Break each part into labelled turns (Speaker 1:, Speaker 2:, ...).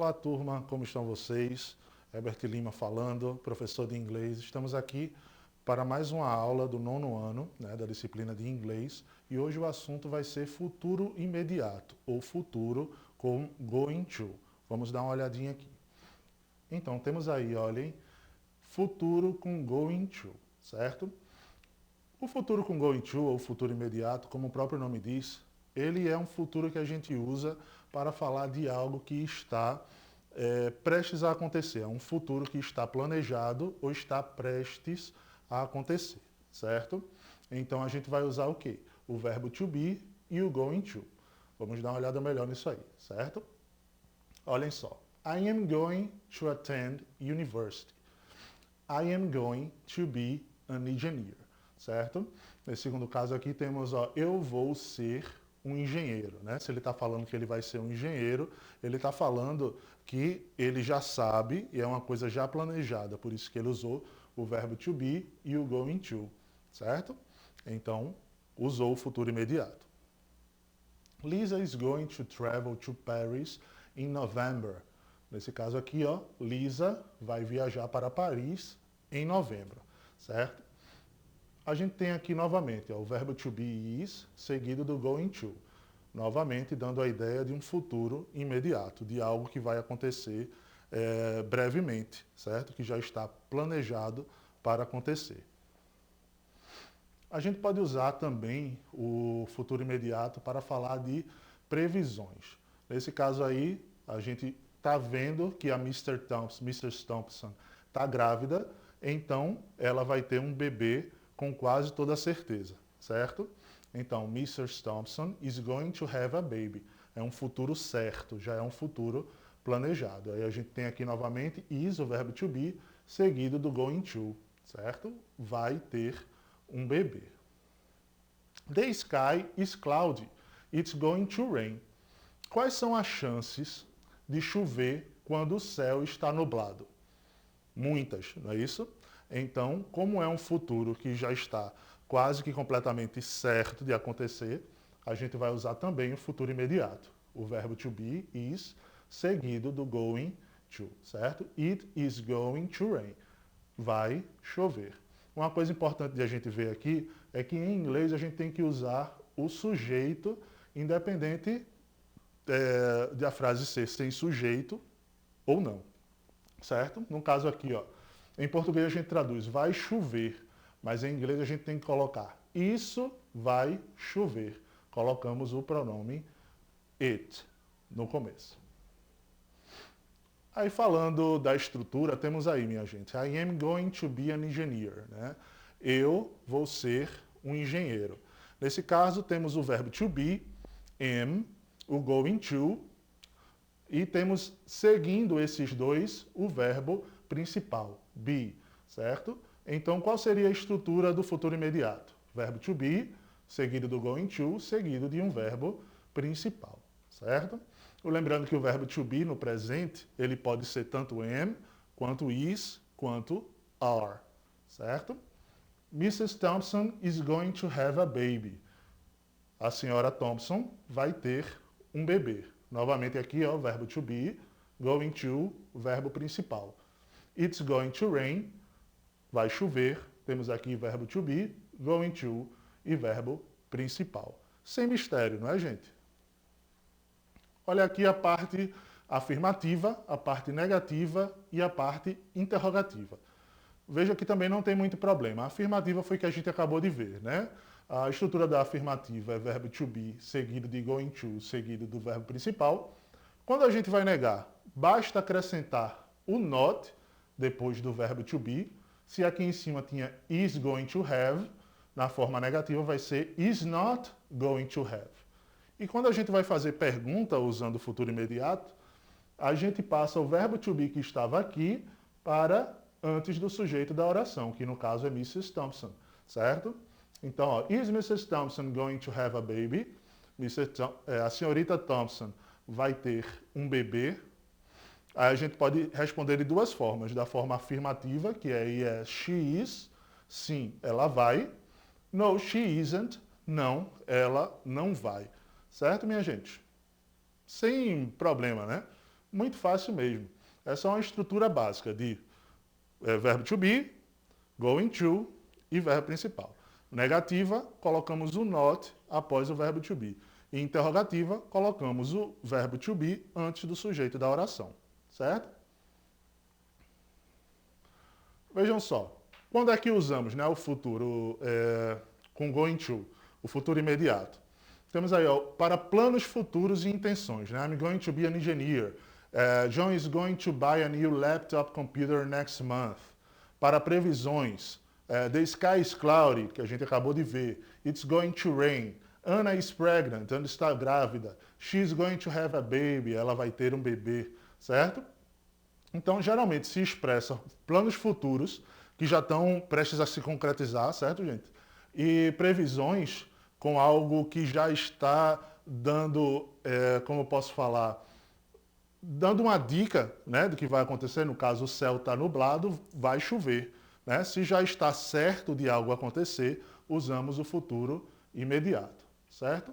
Speaker 1: Olá, turma, como estão vocês? Herbert Lima falando, professor de inglês. Estamos aqui para mais uma aula do nono ano, da disciplina de inglês, e hoje o assunto vai ser futuro imediato, ou futuro com going to. Vamos dar uma olhadinha aqui. Então, temos aí, olhem, futuro com going to, certo? O futuro com going to, ou futuro imediato, como o próprio nome diz, ele é um futuro que a gente usa para falar de algo que está prestes a acontecer. É um futuro que está planejado ou está prestes a acontecer, certo? Então a gente vai usar o quê? O verbo to be e o going to. Vamos dar uma olhada melhor nisso aí, certo? Olhem só. I am going to attend university. I am going to be an engineer, certo? Nesse segundo caso aqui temos, eu vou ser um engenheiro, né? Se ele está falando que ele vai ser um engenheiro, ele está falando que ele já sabe e é uma coisa já planejada, por isso que ele usou o verbo to be e o going to, certo? Então, usou o futuro imediato. Lisa is going to travel to Paris in November. Nesse caso aqui, Lisa vai viajar para Paris em novembro, certo? A gente tem aqui novamente o verbo to be is seguido do going to. Novamente dando a ideia de um futuro imediato, de algo que vai acontecer brevemente, certo? Que já está planejado para acontecer. A gente pode usar também o futuro imediato para falar de previsões. Nesse caso aí, a gente está vendo que a Mrs. Thompson está grávida, então ela vai ter um bebê com quase toda certeza, certo? Então, Mrs. Thompson is going to have a baby. É um futuro certo, já é um futuro planejado. Aí a gente tem aqui novamente is, o verbo to be, seguido do going to, certo? Vai ter um bebê. The sky is cloudy. It's going to rain. Quais são as chances de chover quando o céu está nublado? Muitas, não é isso? Então, como é um futuro que já está quase que completamente certo de acontecer, a gente vai usar também o futuro imediato. O verbo to be is seguido do going to, certo? It is going to rain. Vai chover. Uma coisa importante de a gente ver aqui é que em inglês a gente tem que usar o sujeito independente de a frase ser sem sujeito ou não, certo? No caso aqui, em português a gente traduz vai chover, mas em inglês a gente tem que colocar isso vai chover. Colocamos o pronome it no começo. Aí falando da estrutura, temos aí, minha gente, I am going to be an engineer, né? Eu vou ser um engenheiro. Nesse caso, temos o verbo to be, am, o going to, e temos, seguindo esses dois, o verbo principal, be, certo? Então, qual seria a estrutura do futuro imediato? Verbo to be, seguido do going to, seguido de um verbo principal, certo? Lembrando que o verbo to be no presente, ele pode ser tanto am, quanto is, quanto are, certo? Mrs. Thompson is going to have a baby. A senhora Thompson vai ter um bebê. Novamente aqui, o verbo to be, going to, o verbo principal. It's going to rain, vai chover. Temos aqui verbo to be, going to e verbo principal. Sem mistério, não é, gente? Olha aqui a parte afirmativa, a parte negativa e a parte interrogativa. Veja que também não tem muito problema. A afirmativa foi que a gente acabou de ver, né? A estrutura da afirmativa é verbo to be, seguido de going to, seguido do verbo principal. Quando a gente vai negar, basta acrescentar o not depois do verbo to be. Se aqui em cima tinha is going to have, na forma negativa vai ser is not going to have. E quando a gente vai fazer pergunta usando o futuro imediato, a gente passa o verbo to be que estava aqui para antes do sujeito da oração, que no caso é Mrs. Thompson, certo? Então, is Mrs. Thompson going to have a baby? A senhorita Thompson vai ter um bebê. Aí a gente pode responder de duas formas. Da forma afirmativa, que aí é she is, sim, ela vai. No, she isn't, não, ela não vai. Certo, minha gente? Sem problema, né? Muito fácil mesmo. Essa é uma estrutura básica de verbo to be, going to e verbo principal. Negativa, colocamos o not após o verbo to be. E interrogativa, colocamos o verbo to be antes do sujeito da oração. Certo? Vejam só. Quando é que usamos, né, o futuro com going to, o futuro imediato? Temos aí, ó, para planos futuros e intenções. Né? I'm going to be an engineer. John is going to buy a new laptop computer next month. Para previsões. The sky is cloudy, que a gente acabou de ver. It's going to rain. Anna is pregnant. Ana está grávida. She's going to have a baby. Ela vai ter um bebê. Certo? Então, geralmente, se expressa planos futuros que já estão prestes a se concretizar, certo, gente? E previsões com algo que já está dando, como eu posso falar, dando uma dica, né, do que vai acontecer. No caso, o céu está nublado, vai chover. Né? Se já está certo de algo acontecer, usamos o futuro imediato, certo?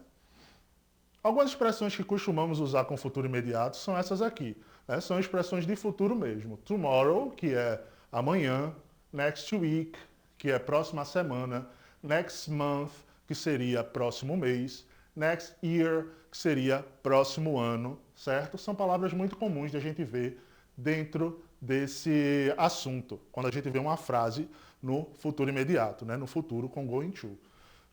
Speaker 1: Algumas expressões que costumamos usar com futuro imediato são essas aqui. Né? São expressões de futuro mesmo. Tomorrow, que é amanhã. Next week, que é próxima semana. Next month, que seria próximo mês. Next year, que seria próximo ano, certo? São palavras muito comuns de a gente ver dentro desse assunto, quando a gente vê uma frase no futuro imediato, né? No futuro com going to.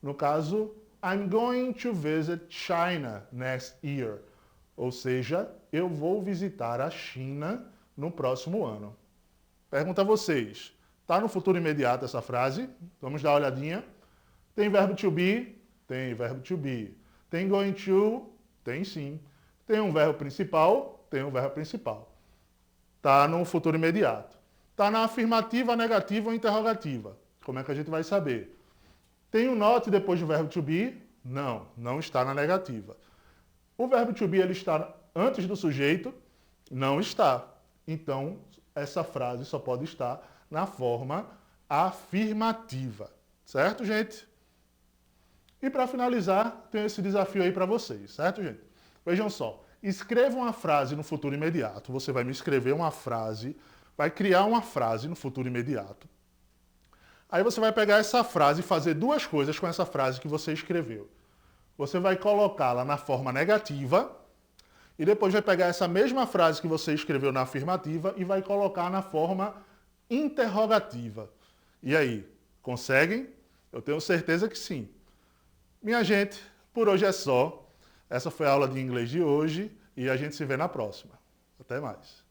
Speaker 1: No caso, I'm going to visit China next year. Ou seja, eu vou visitar a China no próximo ano. Pergunto a vocês, está no futuro imediato essa frase? Vamos dar uma olhadinha. Tem verbo to be? Tem verbo to be. Tem going to? Tem sim. Tem um verbo principal? Tem um verbo principal. Está no futuro imediato. Está na afirmativa, negativa ou interrogativa. Como é que a gente vai saber? Tem um not depois do verbo to be? Não, não está na negativa. O verbo to be ele está antes do sujeito? Não está. Então, essa frase só pode estar na forma afirmativa. Certo, gente? E para finalizar, tem esse desafio aí para vocês. Certo, gente? Vejam só. Escreva uma frase no futuro imediato. Você vai me escrever uma frase, vai criar uma frase no futuro imediato. Aí você vai pegar essa frase e fazer duas coisas com essa frase que você escreveu. Você vai colocá-la na forma negativa e depois vai pegar essa mesma frase que você escreveu na afirmativa e vai colocar na forma interrogativa. E aí, conseguem? Eu tenho certeza que sim. Minha gente, por hoje é só. Essa foi a aula de inglês de hoje e a gente se vê na próxima. Até mais.